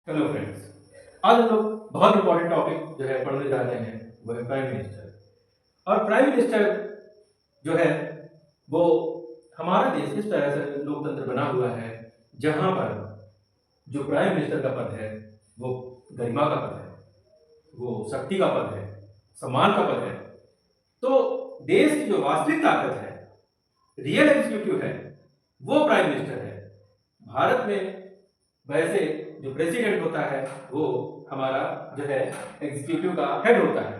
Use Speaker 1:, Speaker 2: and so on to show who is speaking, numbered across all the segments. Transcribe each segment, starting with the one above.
Speaker 1: Hello friends. आज हम लोग बहुत इंपॉर्टेंट टॉपिक जो है पढ़ने जा रहे हैं, वो है प्राइम मिनिस्टर। और प्राइम मिनिस्टर जो है वो हमारा देश इस तरह से लोकतंत्र बना हुआ है जहां पर जो प्राइम मिनिस्टर का पद है वो गरिमा का पद है, वो शक्ति का पद है, सम्मान का पद है। तो देश की जो वास्तविक ताकत है, रियल एग्जीक्यूटिव है, वो प्राइम मिनिस्टर है। भारत में वैसे जो प्रेसिडेंट होता है वो हमारा जो है एग्जीक्यूटिव का हेड होता है,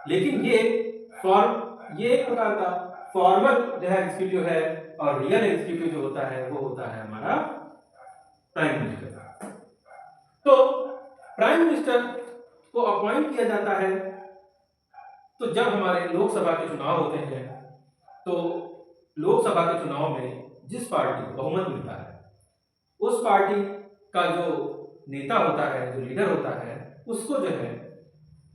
Speaker 1: लेकिन ये एक प्रकार का फॉर्मल जो है एग्जीक्यूटिव है, और रियल एग्जीक्यूटिव जो होता है वो होता है हमारा प्राइम मिनिस्टर। तो प्राइम मिनिस्टर को अपॉइंट किया जाता है तो जब हमारे लोकसभा के चुनाव होते हैं तो लोकसभा के चुनाव में जिस पार्टी को बहुमत मिलता है उस पार्टी का जो नेता होता है, जो लीडर होता है, उसको जो है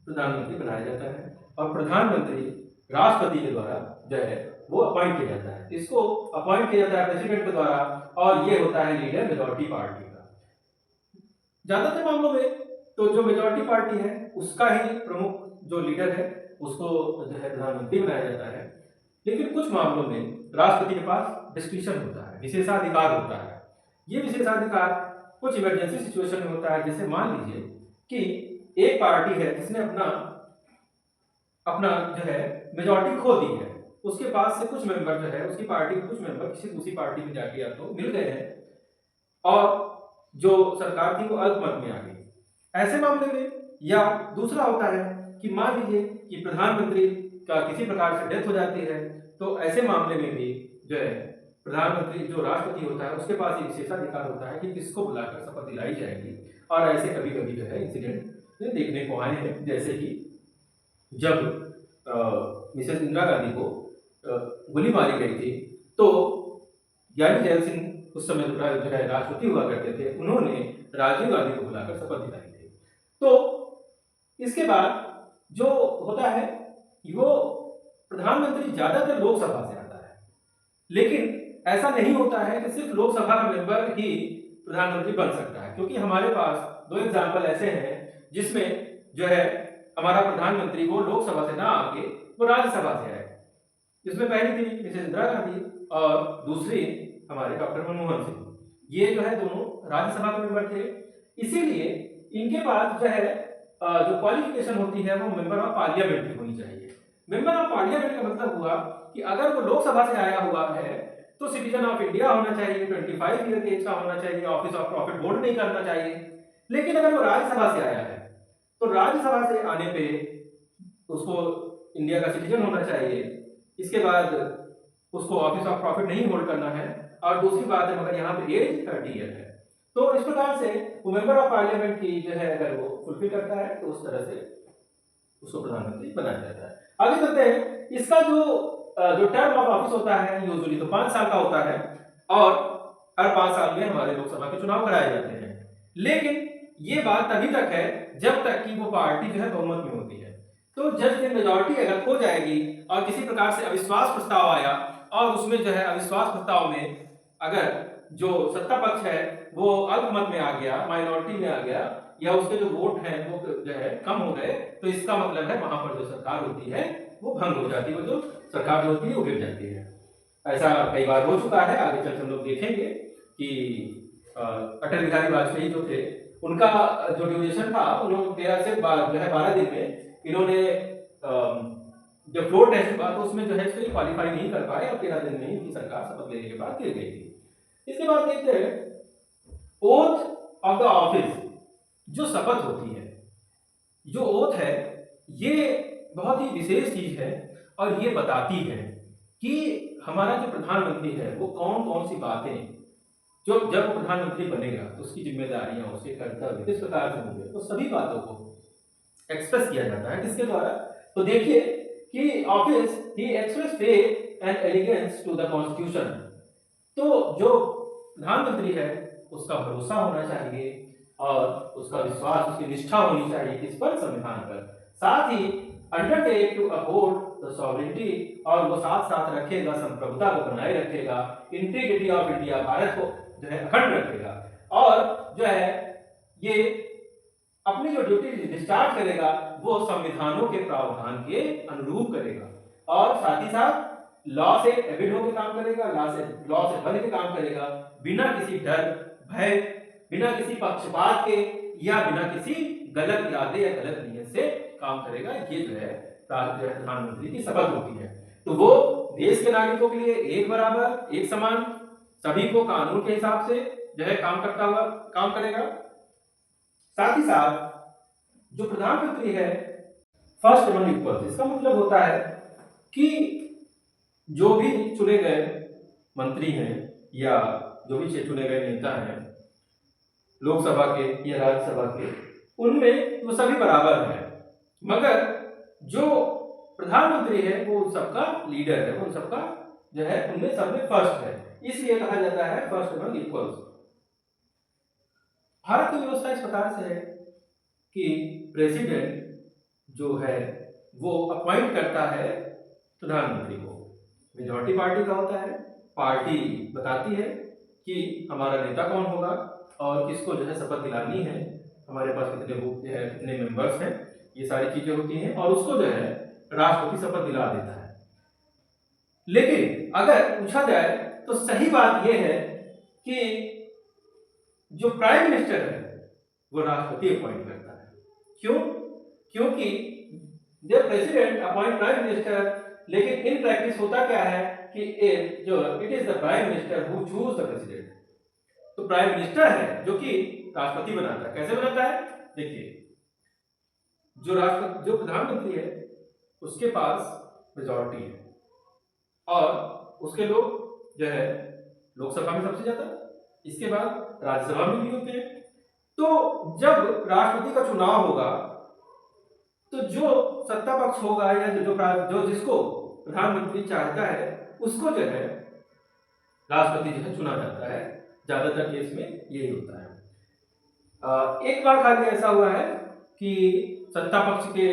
Speaker 1: प्रधानमंत्री बनाया जाता है, और प्रधानमंत्री राष्ट्रपति के द्वारा जो है वो अपॉइंट किया जाता है। इसको अपॉइंट किया जाता है प्रेसिडेंट के द्वारा, और ये होता है लीडर मेजॉरिटी पार्टी का। ज्यादातर मामलों में तो जो मेजॉरिटी पार्टी है उसका ही प्रमुख जो लीडर है उसको जो है प्रधानमंत्री बनाया जाता है, लेकिन कुछ मामलों में राष्ट्रपति के पास डिस्क्रिशन होता है, विशेषाधिकार होता है। ये विशेषाधिकार कुछ इमरजेंसी सिचुएशन में होता है। जैसे मान लीजिए कि एक पार्टी है जिसने अपना अपना जो है मेजॉरिटी खो दी है, उसके पास से कुछ मेंबर जो है उसकी पार्टी के कुछ मेंबर किसी दूसरी पार्टी में जाके या तो मिल गए हैं, और जो सरकार थी वो अल्पमत में आ गई। ऐसे मामले में या दूसरा होता है कि मान लीजिए कि प्रधानमंत्री का किसी प्रकार से डेथ हो जाती है, तो ऐसे मामले में भी जो है प्रधानमंत्री जो राष्ट्रपति होता है उसके पास ये विशेषाधिकार होता है कि किसको बुलाकर शपथ दिलाई जाएगी। और ऐसे कभी कभी जो है इंसिडेंट देखने को आए हैं, जैसे कि जब मिसेस इंदिरा गांधी को गोली मारी गई थी तो ज्ञानी जैल सिंह उस समय जो है राष्ट्रपति हुआ करते थे, उन्होंने राजीव गांधी को बुलाकर शपथ दिलाई थी। तो इसके बाद जो होता है वो प्रधानमंत्री ज्यादातर लोकसभा से आता है, लेकिन ऐसा नहीं होता है कि सिर्फ लोकसभा का मेंबर ही प्रधानमंत्री बन सकता है, क्योंकि हमारे पास दो एग्जाम्पल ऐसे हैं जिसमें जो है हमारा प्रधानमंत्री वो लोकसभा से ना आके वो राज्यसभा से आए। इसमें पहली थी मिसेस इंदिरा गांधी और दूसरी हमारे डॉक्टर मनमोहन सिंह। ये जो है दोनों राज्यसभा के मेंबर थे, इसीलिए इनके पास जो है जो क्वालिफिकेशन होती है वो मेंबर ऑफ पार्लियामेंट की होनी चाहिए। मेंबर ऑफ पार्लियामेंट का मतलब हुआ कि अगर वो लोकसभा से आया हुआ है तो सिटीजन ऑफ इंडिया होना चाहिए, 25 ईयर के एज का होना चाहिए, ऑफिस ऑफ प्रॉफिट होल्ड नहीं करना चाहिए। लेकिन अगर वो राज्यसभा से आया है तो राज्यसभा से आने पे उसको इंडिया का सिटीजन होना चाहिए, इसके बाद उसको ऑफिस ऑफ प्रॉफिट नहीं होल्ड करना है, और दूसरी बात है मगर यहाँ पे एज 30 ईयर है। तो इस प्रकार से वो मेंबर ऑफ पार्लियामेंट की जो है अगर वो फुलफिल करता है तो उस तरह से उसको प्रधानमंत्री बनाया जाता है। आगे चलते हैं। इसका जो टर्म ऑफ ऑफिस होता है यूजुअली तो 5 साल का होता है, और हर 5 साल में हमारे लोकसभा के चुनाव कराए जाते हैं। लेकिन ये बात तभी तक है जब तक कि वो पार्टी जो है बहुमत में होती है। तो जज की मेजॉरिटी अगर खो जाएगी और किसी प्रकार से अविश्वास प्रस्ताव आया और उसमें जो है अविश्वास प्रस्ताव में अगर जो सत्ता पक्ष है वो अल्पमत में आ गया, माइनॉरिटी में आ गया, या उसके जो वोट हैं वो जो है कम हो गए, तो इसका मतलब है वहां पर जो सरकार होती है वो भंग हो जाती है, वो जो सरकार जो होती है वो गिर जाती है। ऐसा कई बार हो चुका है। आगे चलकर हम लोग देखेंगे कि अटल बिहारी वाजपेयी जो थे उनका जो ड्यूरेशन था उन्होंने 13 से जो है 12 दिन में इन्होंने जब फ्लोर टेस्ट हुआ तो उसमें जो है इसको क्वालिफाई नहीं कर पाए, और 13 दिन में ही उनकी सरकार शपथ लेने के बाद गिर गई थी। इसके बाद देखते हैं ओथ ऑफ द ऑफिस। जो शपथ होती है, जो ओथ है, ये बहुत ही विशेष चीज है, और ये बताती है कि हमारा जो प्रधानमंत्री है वो कौन कौन सी बातें जो जब प्रधानमंत्री बनेगा तो उसकी जिम्मेदारियां, उसके कर्तव्य किस प्रकार से होंगे, तो सभी बातों को एक्सप्रेस किया जाता है। किसके द्वारा? तो देखिए कि ऑफिस ही express faith and elegance to the constitution. तो जो प्रधानमंत्री है उसका भरोसा होना चाहिए और उसका विश्वास, उसकी निष्ठा होनी चाहिए किस पर? संविधान पर। साथ ही undertake to uphold the sovereignty, और वो साथ साथ रखेगा, संप्रभुता को बनाए रखेगा, इंटीग्रिटी ऑफ इंडिया, भारत को जो है अखंड रखेगा, और जो है ये अपनी जो ड्यूटी डिस्चार्ज करेगा वो संविधानों के प्रावधान के अनुरूप करेगा, और साथ ही साथ लॉ से एबिड होकर काम करेगा, लॉ से बन के काम करेगा, बिना किसी डर, भय, बिना किसी पक्षपात के, या बिना किसी गलत इरादे या गलत नियत से काम करेगा। ये जो है प्रधानमंत्री की शपथ होती है। तो वो देश के नागरिकों के लिए एक बराबर, एक समान, सभी को कानून के हिसाब से जो है काम करता हुआ काम करेगा। साथ ही साथ जो प्रधानमंत्री है फर्स्ट अमंग इक्वल्स, इसका मतलब होता है कि जो भी चुने गए मंत्री हैं या जो भी चुने गए नेता हैं लोकसभा के या राज्यसभा के, उनमें वो सभी बराबर हैं, मगर जो प्रधानमंत्री है वो उन सबका लीडर है, वो उन सबका जो है उनमें सब में फर्स्ट है, इसलिए कहा जाता है फर्स्ट अमंग इक्वल्स। भारत की व्यवस्था इस प्रकार से है कि प्रेसिडेंट जो है वो अपॉइंट करता है प्रधानमंत्री को, मेजॉरिटी पार्टी का होता है, पार्टी बताती है कि हमारा नेता कौन होगा और किसको जो है शपथ दिलानी है, हमारे पास कितने बुक है, कितने मेंबर्स हैं, ये सारी चीजें होती हैं, और उसको जो है राष्ट्रपति शपथ दिला देता है। लेकिन अगर पूछा जाए तो सही बात यह है कि जो प्राइम मिनिस्टर है वो राष्ट्रपति अपॉइंट करता है। क्यों? क्योंकि जब प्रेसिडेंट अपॉइंट प्राइम मिनिस्टर, लेकिन इन प्रैक्टिस होता क्या है कि it is the prime minister who choose the president. तो प्राइम मिनिस्टर है जो कि राष्ट्रपति बनाता है। कैसे बनाता है? देखिए, जो प्रधानमंत्री है उसके पास मेजॉरिटी है और उसके लोग जो है लोकसभा में सबसे ज्यादा, इसके बाद राज्यसभा में भी होते हैं। तो जब राष्ट्रपति का चुनाव होगा तो जो सत्ता पक्ष होगा या जो जिसको प्रधानमंत्री चाहता है उसको जो है राष्ट्रपति जो है चुना जाता है। ज्यादातर केस में यही होता है। एक बार खाली ऐसा हुआ है कि सत्ता पक्ष के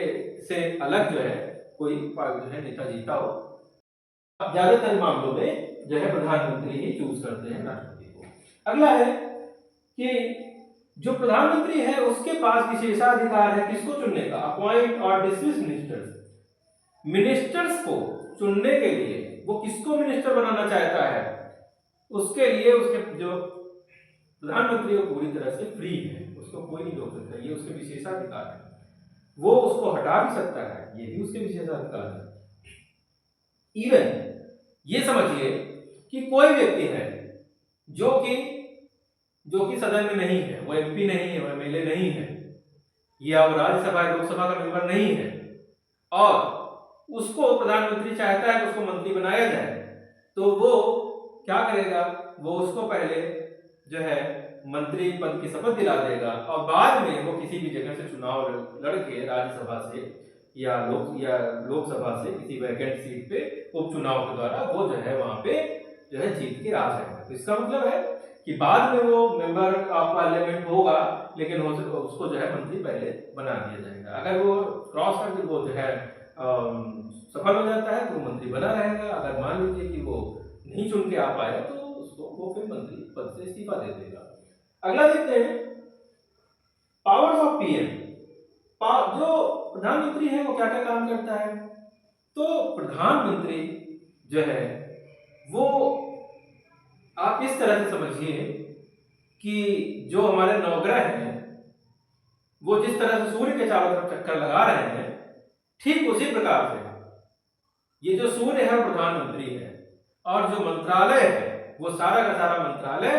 Speaker 1: से अलग जो है कोई जो है नेता जीता हो। ज्यादातर मामलों में जो है प्रधानमंत्री ही चूज करते हैं राष्ट्रपति को। अगला है कि जो प्रधानमंत्री है उसके पास विशेषाधिकार है किसको चुनने का? अपॉइंट और डिसमिस मिनिस्टर्स। मिनिस्टर्स को चुनने के लिए वो किसको मिनिस्टर बनाना चाहता है उसके लिए उसके जो प्रधानमंत्री वो पूरी तरह से फ्री है, उसको कोई नहीं रोक सकता, ये उसके विशेषाधिकार है। वो उसको हटा भी सकता है, ये भी उसके विशेषाधिकार है। इवन ये समझिए कि कोई व्यक्ति है जो कि सदन में नहीं है, वो एमपी नहीं है, वो एमएलए नहीं है, या वो राज्यसभा लोकसभा का मेंबर नहीं है, और उसको प्रधानमंत्री चाहता है कि उसको मंत्री बनाया जाए, तो वो क्या करेगा? वो उसको पहले जो है मंत्री पद की शपथ दिला देगा और बाद में वो किसी भी जगह से चुनाव लड़के राज्यसभा से या लोकसभा से किसी वैकेंट सीट पे उपचुनाव के द्वारा वो जो है वहां पे जो है जीत के आ जाएगा। तो इसका मतलब है कि बाद में वो मेंबर ऑफ पार्लियामेंट होगा, लेकिन उसको जो है मंत्री पहले बना दिया जाएगा। अगर वो क्रॉस करके वो जो है सफल हो जाता है तो मंत्री बना रहेगा। अगर मान लीजिए कि वो नहीं चुन के आ पाया तो उसको वो फिर मंत्री पद से इस्तीफा दे देगा। अगला देखते हैं पावर्स ऑफ पीएम। जो प्रधानमंत्री है वो क्या क्या काम करता है? तो प्रधानमंत्री जो है वो आप इस तरह से समझिए कि जो हमारे नवग्रह हैं वो जिस तरह से सूर्य के चारों तरफ चक्कर लगा रहे हैं, ठीक उसी प्रकार से ये जो सूर्य है प्रधानमंत्री है, और जो मंत्रालय है वो सारा का सारा मंत्रालय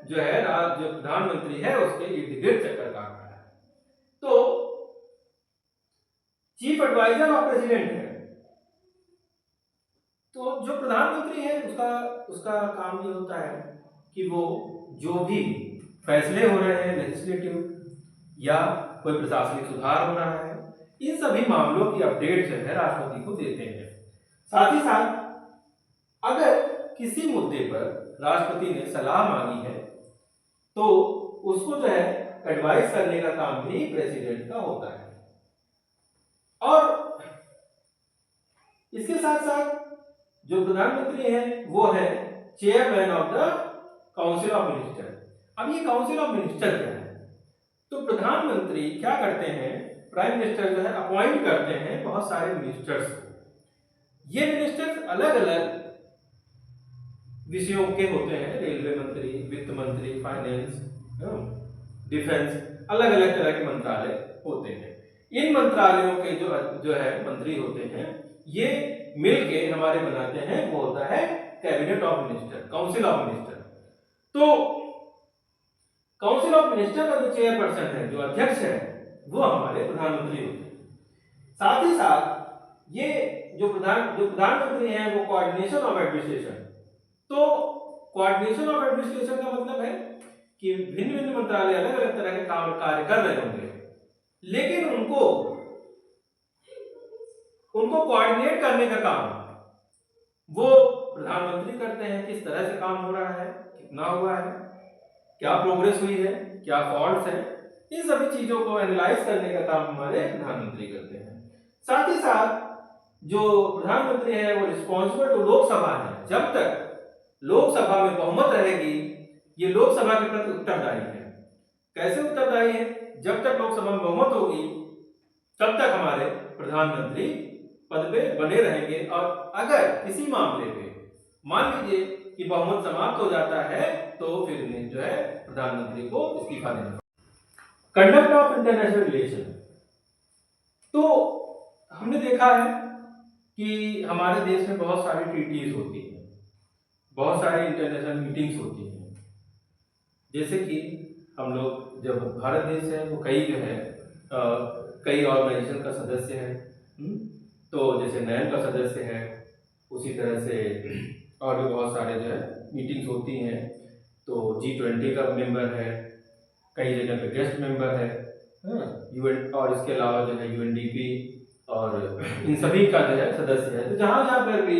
Speaker 1: जो है जो प्रधानमंत्री है उसके इर्द गिर्द चक्कर काट रहा है। तो चीफ एडवाइजर ऑफ प्रेसिडेंट है, तो जो प्रधानमंत्री है उसका काम ये होता है कि वो जो भी फैसले हो रहे हैं लेजिस्लेटिव या कोई प्रशासनिक सुधार हो रहा है, इन सभी मामलों की अपडेट जो है राष्ट्रपति को देते हैं। साथ ही साथ अगर किसी मुद्दे पर राष्ट्रपति ने सलाह मांगी है तो उसको जो है एडवाइस करने का काम भी प्रेसिडेंट का होता है। और इसके साथ साथ जो प्रधानमंत्री है वो है chairman of the council of minister. अब ये काउंसिल ऑफ मिनिस्टर क्या है? तो प्रधानमंत्री क्या करते हैं, प्राइम मिनिस्टर जो है अपॉइंट करते हैं बहुत सारे मिनिस्टर्स को। ये मिनिस्टर्स अलग अलग विषयों के होते हैं, रेलवे मंत्री, वित्त मंत्री, फाइनेंस, डिफेंस, अलग अलग तरह के मंत्रालय होते हैं। इन मंत्रालयों के जो है मंत्री होते हैं, ये मिलके हमारे बनाते हैं, वो होता है cabinet of minister, council of minister. तो काउंसिल ऑफ मिनिस्टर का जो चेयरपर्सन है, जो अध्यक्ष है, वो हमारे प्रधानमंत्री होते हैं। साथ ही साथ ये जो प्रधानमंत्री हैं, वो कोऑर्डिनेशन ऑफ एडमिनिस्ट्रेशन। तो कोऑर्डिनेशन ऑफ एडमिनिस्ट्रेशन का मतलब है कि भिन्न भिन्न मंत्रालय अलग अलग तरह के काम कार्य कर रहे होंगे, लेकिन उनको कोऑर्डिनेट करने का काम वो प्रधानमंत्री करते हैं। किस तरह से काम हो रहा है, कितना हुआ है, क्या प्रोग्रेस हुई है, क्या फॉल्ट्स है, इन सभी चीजों को एनालाइज करने का काम हमारे प्रधानमंत्री करते हैं। साथ ही साथ जो प्रधानमंत्री है वो रिस्पॉन्सिबल टू लोकसभा है। जब तक लोकसभा में बहुमत रहेगी, ये लोकसभा के प्रति उत्तरदायी है। कैसे उत्तरदायी है? जब तक लोकसभा में बहुमत होगी, तब तक हमारे प्रधानमंत्री पद पे बने रहेंगे। और अगर किसी मामले पे मान लीजिए कि बहुमत समाप्त हो जाता है, तो फिर इन्हें जो है प्रधानमंत्री को इस्तीफा देना। कंडक्ट ऑफ इंटरनेशनल रिलेशन, तो हमने देखा है कि हमारे देश में बहुत सारी ट्रीटीज होती हैं, बहुत सारी इंटरनेशनल मीटिंग्स होती हैं। जैसे कि हम लोग, जब भारत देश है वो कई जो है कई ऑर्गेनाइजेशन का सदस्य है। तो जैसे नैन का सदस्य है, उसी तरह से और भी बहुत सारे जो है मीटिंग्स होती हैं। तो G20 का मेंबर है, कई जगह पे गेस्ट मेंबर है, यूएन, और इसके अलावा जो है UNDP और इन सभी का जो है सदस्य है। तो जहाँ जहाँ पर भी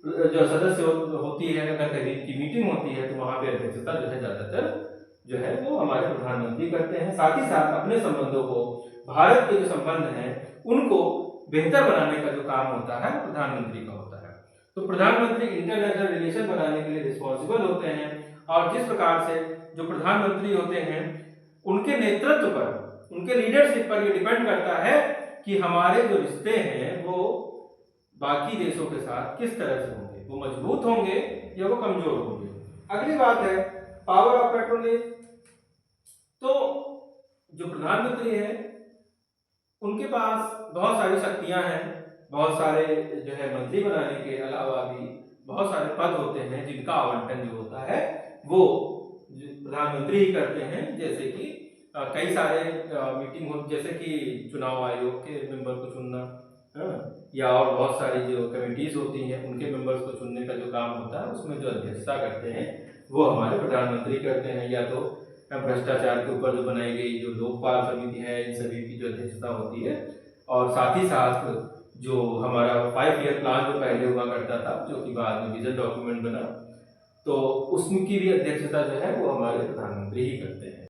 Speaker 1: जो सदस्य होती है, अगर कहीं की मीटिंग होती है, तो वहाँ पे अध्यक्षता जो है ज़्यादातर जो है वो हमारे प्रधानमंत्री करते हैं। साथ ही साथ अपने संबंधों को, भारत के जो संबंध हैं उनको बेहतर बनाने का जो काम होता है वो प्रधानमंत्री का होता है। तो प्रधानमंत्री इंटरनेशनल रिलेशन बनाने के लिए रिस्पॉन्सिबल होते हैं। और जिस प्रकार से जो प्रधानमंत्री होते हैं, उनके नेतृत्व पर, उनके लीडरशिप पर ये डिपेंड करता है कि हमारे जो रिश्ते हैं वो बाकी देशों के साथ किस तरह से होंगे, वो मजबूत होंगे या वो कमजोर होंगे। अगली बात है पावर ऑफ पैट्रोनेज। तो जो प्रधानमंत्री है उनके पास बहुत सारी शक्तियां हैं, बहुत सारे जो है मंत्री बनाने के अलावा भी बहुत सारे पद होते हैं जिनका आवंटन जो होता है वो प्रधानमंत्री ही करते हैं। जैसे कि कई सारे मीटिंग हो, जैसे कि चुनाव आयोग के मेंबर को चुनना, या और बहुत सारी जो कमेटीज होती हैं उनके मेंबर्स को चुनने का जो काम होता है, उसमें जो अध्यक्षता करते हैं वो हमारे प्रधानमंत्री करते हैं। या तो भ्रष्टाचार के ऊपर जो बनाई गई जो लोकपाल समिति है, इन सभी की जो अध्यक्षता होती है। और साथ ही साथ जो हमारा 5 ईयर प्लान जो पहले हुआ करता था, जो कि बाद में विजन डॉक्यूमेंट बना, तो उसकी भी अध्यक्षता जो है वो हमारे प्रधानमंत्री ही करते हैं।